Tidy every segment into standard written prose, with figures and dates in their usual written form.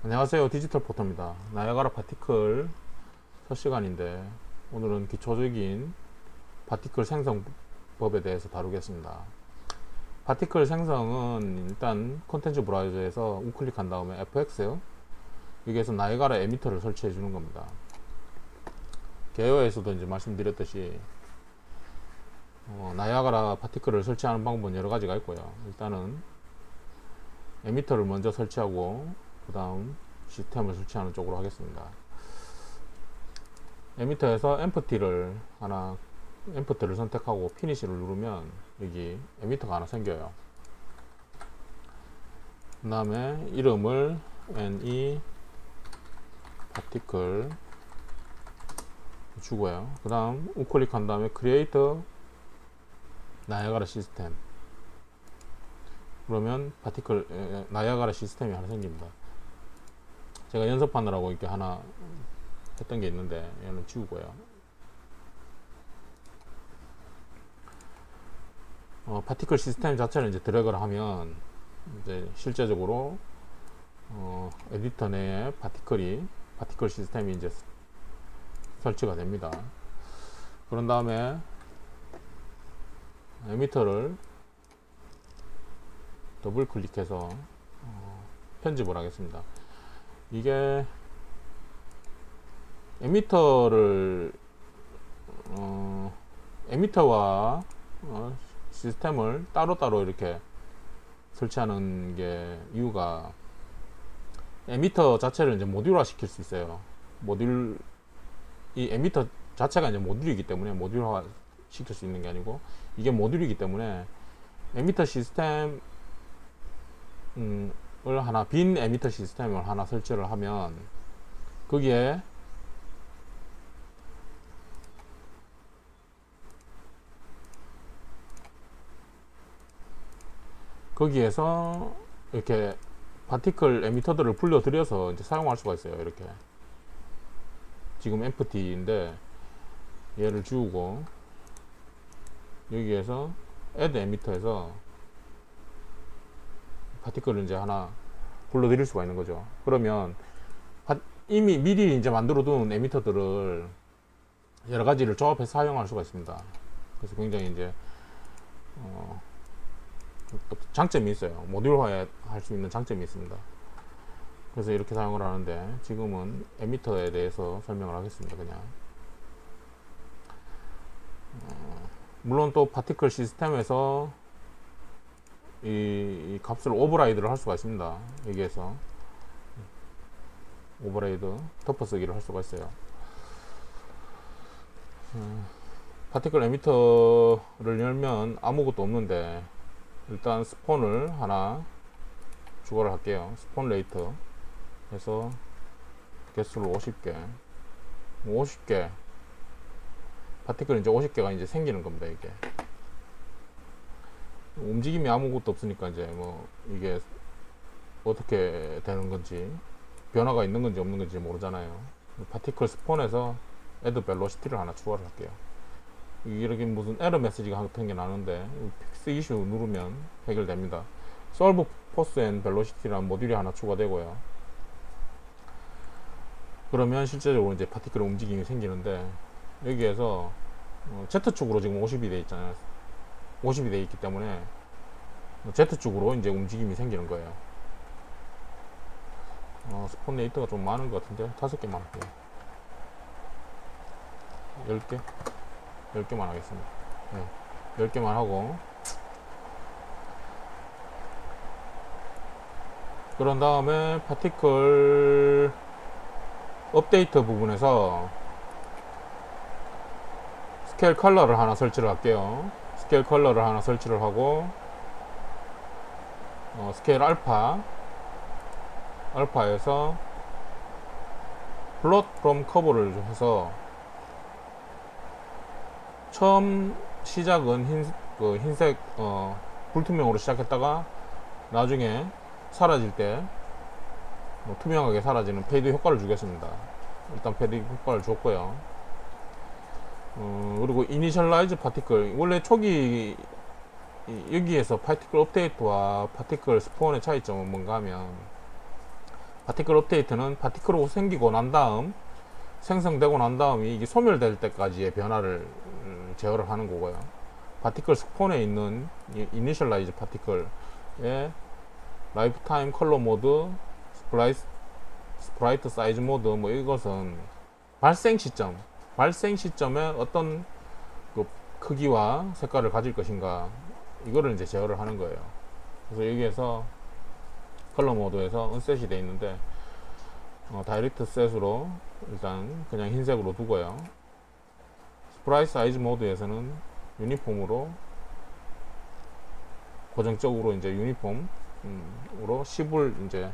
안녕하세요. 디지털 포터입니다. 나이아가라 파티클 첫 시간인데 오늘은 기초적인 파티클 생성법에 대해서 다루겠습니다. 파티클 생성은 일단 콘텐츠 브라우저에서 우클릭한 다음에 fx 여기에서 나이아가라 에미터를 설치해 주는 겁니다. 개요에서도 이제 말씀드렸듯이 나이아가라 파티클을 설치하는 방법은 여러 가지가 있고요. 일단은 에미터를 먼저 설치하고 그 다음 시스템을 설치하는 쪽으로 하겠습니다. 에미터에서 엠프티를 선택하고 피니시를 누르면 여기 에미터가 하나 생겨요. 그 다음에 이름을 ne particle 주고요. 그 다음 우클릭한 다음에 create 나이아가라 시스템 그러면 나이아가라 시스템이 하나 생깁니다. 제가 연습하느라고 이렇게 하나 했던 게 있는데 얘는 지우고요. 파티클 시스템 자체를 이제 드래그를 하면 이제 실제적으로 에디터 내에 파티클 시스템이 이제 설치가 됩니다. 그런 다음에 에미터를 더블 클릭해서 편집을 하겠습니다. 이게 에미터와 시스템을 따로따로 이렇게 설치하는 게 이유가 에미터 자체를 이제 모듈화 시킬 수 있어요. 이 에미터 자체가 이제 모듈이기 때문에 모듈화 시킬 수 있는 게 아니고 이게 모듈이기 때문에 에미터 시스템 빈 에미터 시스템을 하나 설치를 하면 거기에서 이렇게 파티클 에미터들을 불러들여서 이제 사용할 수가 있어요. 이렇게 지금 empty인데 얘를 지우고 여기에서 add 에미터에서 파티클을 이제 하나 불러들일 수가 있는 거죠. 그러면 이미 미리 이제 만들어 둔 에미터들을 여러 가지를 조합해서 사용할 수가 있습니다. 그래서 굉장히 이제 장점이 있어요. 모듈화 할 수 있는 장점이 있습니다. 그래서 이렇게 사용을 하는데 지금은 에미터에 대해서 설명을 하겠습니다. 그냥 물론 또 파티클 시스템에서 이 값을 오버라이드를 할 수가 있습니다. 여기에서 오버라이드 덮어쓰기를 할 수가 있어요. 파티클 에미터를 열면 아무것도 없는데 일단 스폰을 하나 추가를 할게요. 스폰 레이트 해서 개수를 50개 50개 파티클 이제 50개가 이제 생기는 겁니다. 이게 움직임이 아무것도 없으니까 이제 뭐 이게 어떻게 되는 건지 변화가 있는 건지 없는 건지 모르잖아요. 파티클 스폰에서 add velocity를 하나 추가를 할게요. 이렇게 무슨 에러 메시지가 같은 게 나는데 픽스 이슈 누르면 해결됩니다. solve force and velocity라는 모듈이 하나 추가되고요. 그러면 실제적으로 이제 파티클의 움직임이 생기는데 여기에서 Z축으로 지금 50이 돼 있잖아요. 50이 돼 있기 때문에 Z축으로 이제 움직임이 생기는 거예요. 스폰 레이트가 좀 많은 것 같은데 5개만 할게요. 10개? 10개만 하겠습니다. 네, 10개만 하고 그런 다음에 파티클 업데이트 부분에서 스케일 컬러를 하나 설치를 할게요. 스케일 컬러를 하나 설치를 하고 스케일 알파에서 플롯 프롬 커브를 해서 처음 시작은 흰색 불투명으로 시작했다가 나중에 사라질 때 투명하게 사라지는 페이드 효과를 주겠습니다. 일단 페이드 효과를 줬고요. 그리고 이니셜라이즈 파티클 원래 초기 여기에서 파티클 업데이트와 파티클 스폰의 차이점은 뭔가 하면 파티클 업데이트는 파티클로 생기고 난 다음, 생성되고 난 다음에 이게 소멸될 때까지의 변화를 제어를 하는 거고요. 파티클 스폰에 있는 이니셜라이즈 파티클의 라이프타임 컬러 모드, 스프라이트 사이즈 모드, 뭐 이것은 발생 시점에 어떤 그 크기와 색깔을 가질 것인가, 이거를 이제 제어를 하는 거예요. 그래서 여기에서 컬러 모드에서 언셋이 되어 있는데, 다이렉트 셋으로 일단 그냥 흰색으로 두고요. 스프라이트 사이즈 모드에서는 유니폼으로 고정적으로 이제 유니폼으로 10을 이제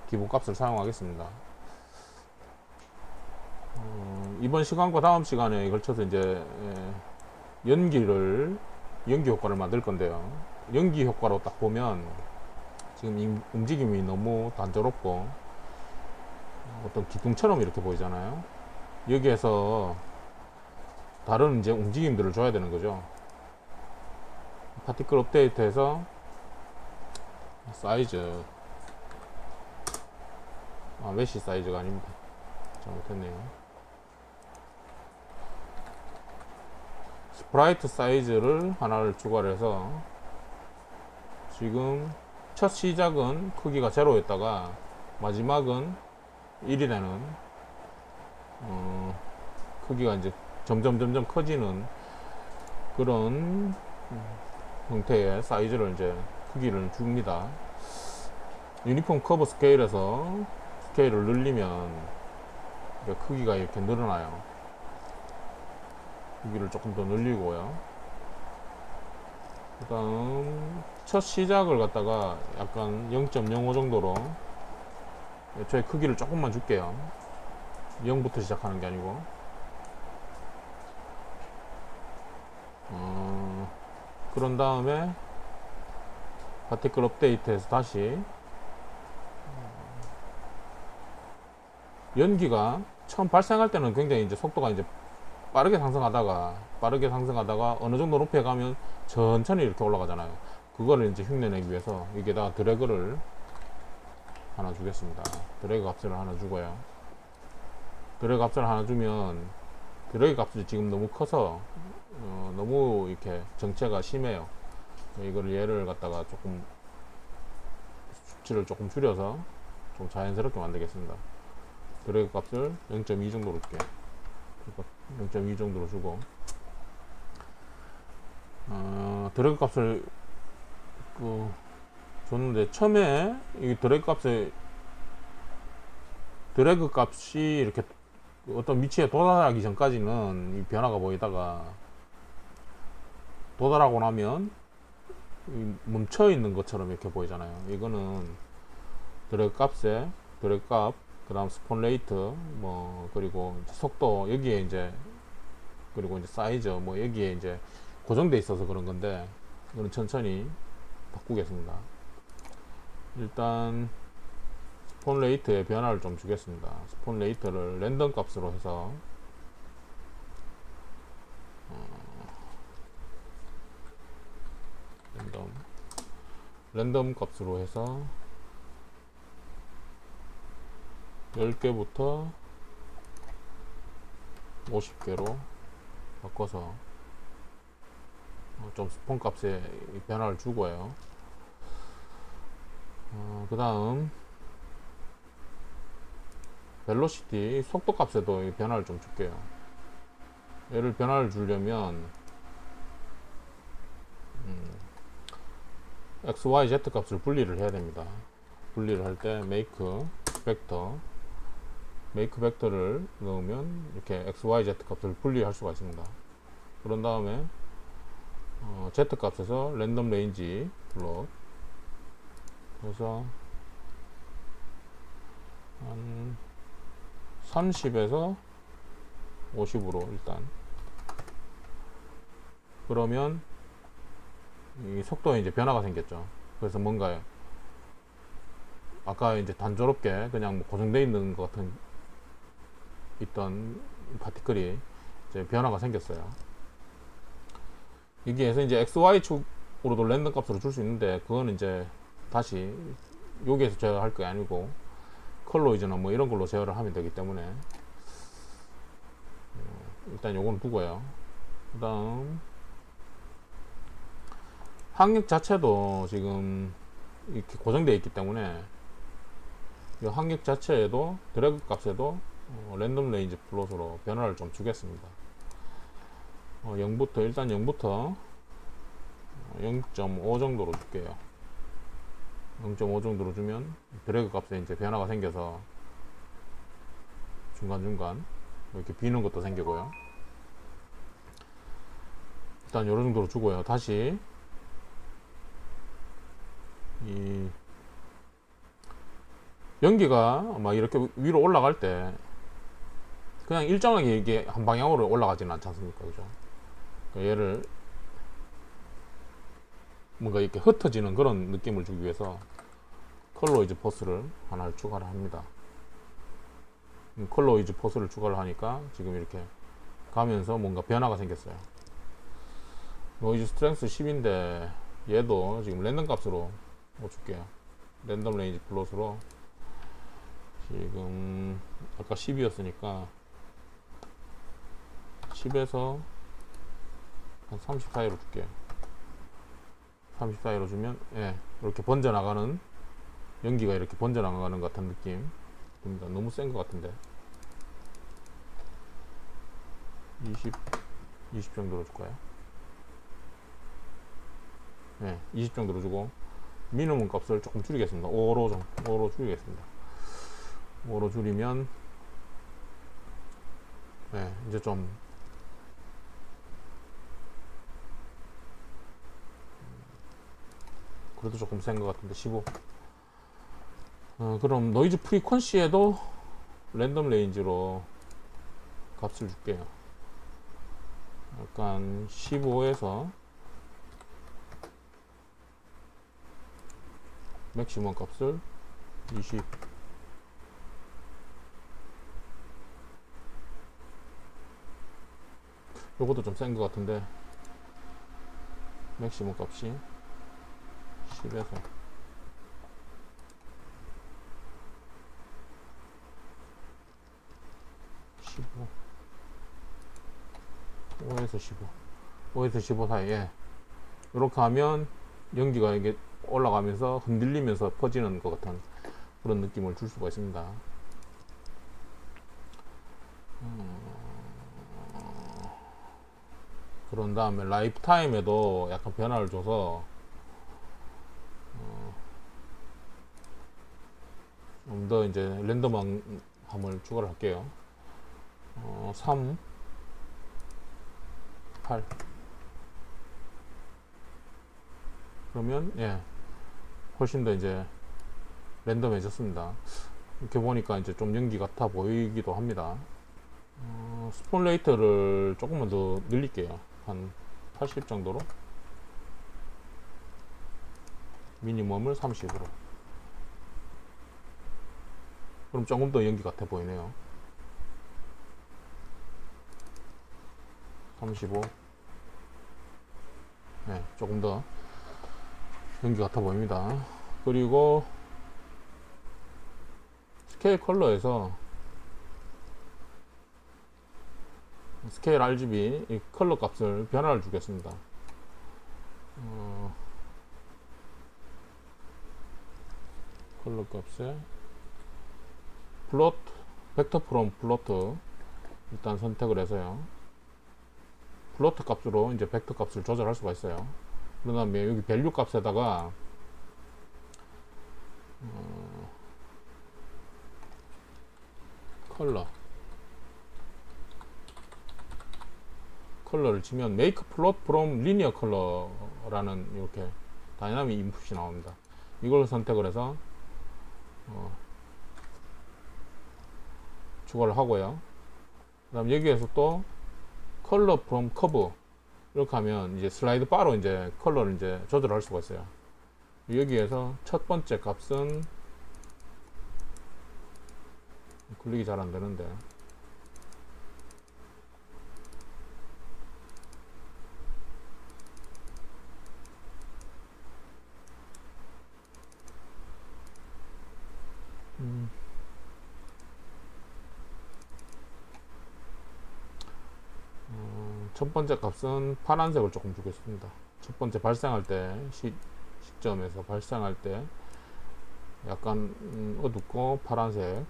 기본값을 사용하겠습니다. 이번 시간과 다음 시간에 걸쳐서 이제 연기 효과를 만들 건데요. 연기 효과로 딱 보면 지금 이 움직임이 너무 단조롭고 어떤 기둥처럼 이렇게 보이잖아요. 여기에서 다른 이제 움직임들을 줘야 되는 거죠. 파티클 업데이트에서 사이즈, 메쉬 사이즈가 아닙니다. 잘못했네요. 스프라이트 사이즈를 하나를 추가해서, 지금 첫 시작은 크기가 0였다가 마지막은 1이 되는 크기가 이제 점점 커지는 그런 형태의 사이즈를 이제 크기를 줍니다. 유니폼 커브 스케일에서 스케일을 늘리면 크기가 이렇게 늘어나요. 크기를 조금 더 늘리고요. 그 다음 첫 시작을 갖다가 약간 0.05 정도로 애초에 크기를 조금만 줄게요. 0부터 시작하는 게 아니고. 그런 다음에 파티클 업데이트에서 다시 연기가 처음 발생할 때는 굉장히 이제 속도가 이제 빠르게 상승하다가 어느 정도 높이 가면 천천히 이렇게 올라가잖아요. 그거를 이제 흉내내기 위해서 여기에다가 드래그를 하나 주겠습니다. 드래그 값을 하나 주고요. 드래그 값을 하나 주면 드래그 값이 지금 너무 커서 너무 이렇게 정체가 심해요. 이거를 얘를 갖다가 조금 수치를 조금 줄여서 좀 자연스럽게 만들겠습니다. 드래그 값을 0.2 정도로 줄게. 0.2 정도로 주고, 드래그 값을 줬는데, 처음에 이 드래그 값이 이렇게 어떤 위치에 도달하기 전까지는 이 변화가 보이다가 도달하고 나면 멈춰 있는 것처럼 이렇게 보이잖아요. 이거는 드래그 값, 그 다음 스폰 레이트, 뭐, 그리고 속도, 여기에 이제, 그리고 이제 사이즈, 뭐, 여기에 이제 고정돼 있어서 그런 건데, 이거는 천천히 바꾸겠습니다. 일단, 스폰 레이트에 변화를 좀 주겠습니다. 스폰 레이트를 랜덤 값으로 해서, 랜덤 값으로 해서 10개부터 50개로 바꿔서 좀 스폰 값에 변화를 주고요. 그 다음 벨로시티 속도 값에도 변화를 좀 줄게요. 얘를 변화를 주려면 x, y, z 값을 분리를 해야 됩니다. 분리를 할 때 make 벡터를 넣으면 이렇게 x, y, z 값을 분리할 수가 있습니다. 그런 다음에 z 값에서 랜덤 레인지 플롯 그래서 한 30에서 50으로 일단, 그러면 이 속도에 이제 변화가 생겼죠. 그래서 뭔가 아까 이제 단조롭게 그냥 뭐 고정되어 있는 것 같은 있던 파티클이 이제 변화가 생겼어요. 여기에서 이제 XY 축으로도 랜덤 값으로 줄 수 있는데, 그건 이제 다시 여기에서 제가 할 게 아니고 컬로이즈나 뭐 이런 걸로 제어를 하면 되기 때문에 일단 요거는 두고요. 그 다음 항력 자체도 지금 이렇게 고정되어 있기 때문에 이 항력 자체에도 드래그 값에도 랜덤 레인지 플롯으로 변화를 좀 주겠습니다. 0부터 일단 0부터 0.5 정도로 줄게요. 0.5 정도로 주면 드래그 값에 이제 변화가 생겨서 중간중간 이렇게 비는 것도 생기고요. 일단 요런 정도로 주고요. 다시 이 연기가 막 이렇게 위로 올라갈 때 그냥 일정하게 이게 한 방향으로 올라가지는 않지 않습니까? 그죠? 그러니까 얘를 뭔가 이렇게 흩어지는 그런 느낌을 주기 위해서 컬러이즈 포스를 하나를 추가를 합니다. 컬러이즈 포스를 추가를 하니까 지금 이렇게 가면서 뭔가 변화가 생겼어요. 노이즈 스트렝스 10인데 얘도 지금 랜덤 값으로 줄게요. 랜덤 레인지 플롯으로 지금 아까 10이었으니까 10에서 한 30 사이로 줄게요. 30 사이로 주면 예, 이렇게 번져나가는 연기가 이렇게 번져나가는 것 같은 느낌 듭니다. 너무 센 것 같은데 20 정도로 줄까요? 네, 20 정도로 주고 미니멈 값을 조금 줄이겠습니다. 5로 줄이겠습니다. 5로 줄이면 네, 이제 좀 그래도 조금 센 것 같은데 15. 그럼 노이즈 프리퀀시에도 랜덤 레인지로 값을 줄게요. 약간 15에서 맥시멈 값을 20. 요것도 좀 센 것 같은데 맥시멈 값이 10에서 15, 5에서 15, 5에서 15 사이에 이렇게 하면 연기가 이게 올라가면서 흔들리면서 퍼지는 것 같은 그런 느낌을 줄 수가 있습니다. 그런 다음에 라이프 타임에도 약간 변화를 줘서 좀 더 이제 랜덤함을 추가를 할게요. 3, 8. 그러면 예, 훨씬 더 이제 랜덤해졌습니다. 이렇게 보니까 이제 좀 연기 같아 보이기도 합니다. 스폰 레이트를 조금만 더 늘릴게요. 한 80 정도로. 미니멈을 30으로. 그럼 조금 더 연기 같아 보이네요. 35. 네, 조금 더 연기 같아 보입니다. 그리고 스케일 컬러에서 스케일 RGB 이 컬러 값을 변화를 주겠습니다. 컬러 값에 플로트, 벡터 프롬 플로트 일단 선택을 해서요. 플로트 값으로 이제 벡터 값을 조절할 수가 있어요. 그 다음에 여기 밸류 값에다가 컬러를 치면 make plot from linear color라는 이렇게 다이나믹 인풋이 나옵니다. 이걸 선택을 해서 추가를 하고요. 그 다음 여기에서 또 color from curve 이렇게 하면 이제 슬라이드 바로 이제 컬러를 이제 조절할 수가 있어요. 여기에서 첫 번째 값은 클릭이 잘 안 되는데 첫 번째 값은 파란색을 조금 주겠습니다. 첫 번째 발생할 때 시점에서 발생할 때 약간 어둡고 파란색을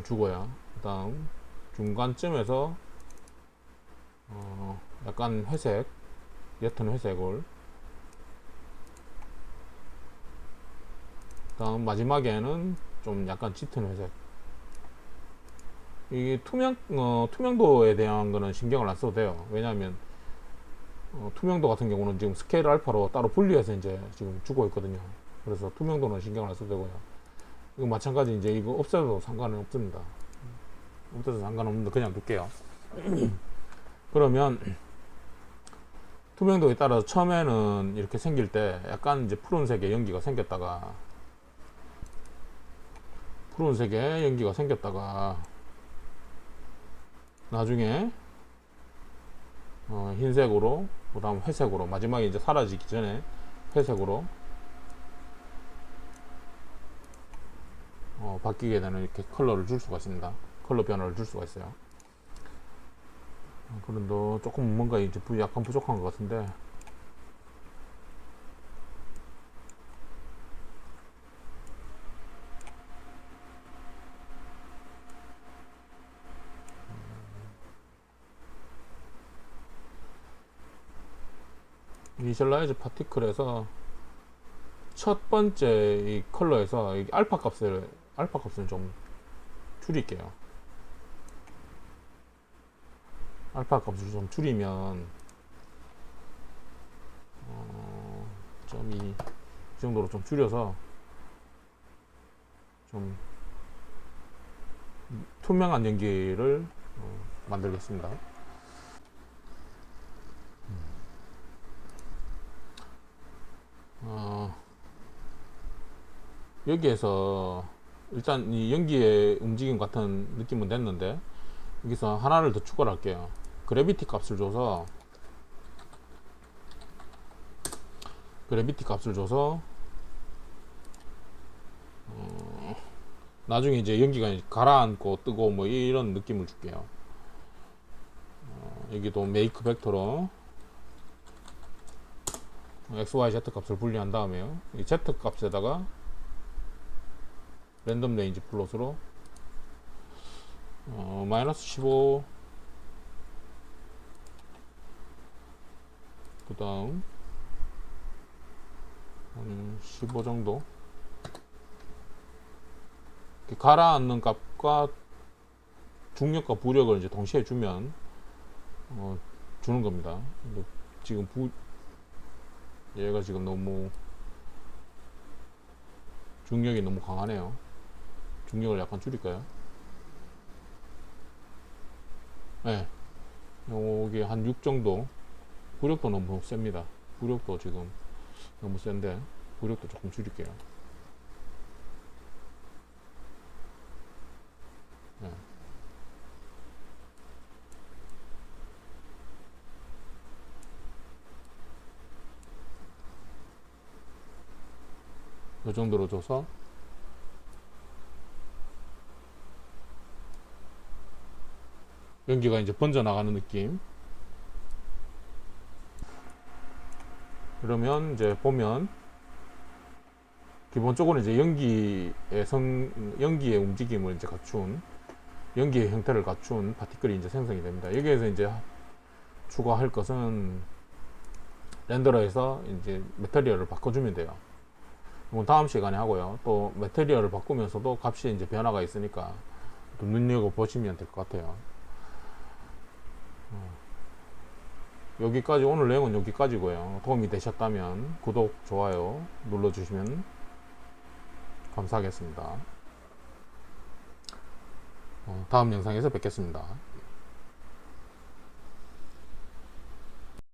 주고요. 그 다음 중간쯤에서 약간 회색, 옅은 회색을, 그 다음 마지막에는 좀 약간 짙은 회색. 이 투명도에 대한 거는 신경을 안 써도 돼요. 왜냐하면 투명도 같은 경우는 지금 스케일 알파로 따로 분리해서 이제 지금 주고 있거든요. 그래서 투명도는 신경을 안 써도 되고요. 이거 마찬가지 이제 이거 없애도 상관은 없습니다. 없애도 상관없는데 그냥 둘게요. 그러면 투명도에 따라서 처음에는 이렇게 생길 때 약간 이제 푸른색의 연기가 생겼다가 나중에 흰색으로, 그 다음 회색으로, 마지막에 이제 사라지기 전에 회색으로 바뀌게 되는 이렇게 컬러를 줄 수가 있습니다. 컬러 변화를 줄 수가 있어요. 그런데 조금 뭔가 이제 약간 부족한 것 같은데, 이니셜라이즈 파티클에서 첫 번째 이 컬러에서 이 알파 값을 좀 줄일게요. 알파 값을 좀 줄이면 점이 이 정도로 좀 줄여서 좀 투명한 연기를 만들겠습니다. 여기에서 일단 이 연기의 움직임 같은 느낌은 냈는데, 여기서 하나를 더 추가를 할게요. 그래비티 값을 줘서 나중에 이제 연기가 가라앉고 뜨고 뭐 이런 느낌을 줄게요. 여기도 메이크 벡터로 XYZ 값을 분리한 다음에요. 이 Z 값에다가 랜덤 레인지 플롯으로 마이너스 15, 그 다음 15 정도 가라앉는 값과 중력과 부력을 이제 동시에 주면 주는 겁니다. 지금 얘가 지금 너무 중력이 너무 강하네요. 중력을 약간 줄일까요? 네, 여기 한 6 정도. 부력도 너무 셉니다. 부력도 지금 너무 센데 부력도 조금 줄일게요. 네. 이 정도로 줘서 연기가 이제 번져 나가는 느낌. 그러면 이제 보면 기본적으로 이제 연기의 움직임을 이제 갖춘, 연기의 형태를 갖춘 파티클이 이제 생성이 됩니다. 여기에서 이제 추가할 것은 렌더러에서 이제 매터리얼을 바꿔주면 돼요. 이건 다음 시간에 하고요. 또 매터리얼을 바꾸면서도 값이 이제 변화가 있으니까 또 눈여겨보시면 될 것 같아요. 여기까지, 오늘 내용은 여기까지고요. 도움이 되셨다면 구독, 좋아요 눌러주시면 감사하겠습니다. 다음 영상에서 뵙겠습니다.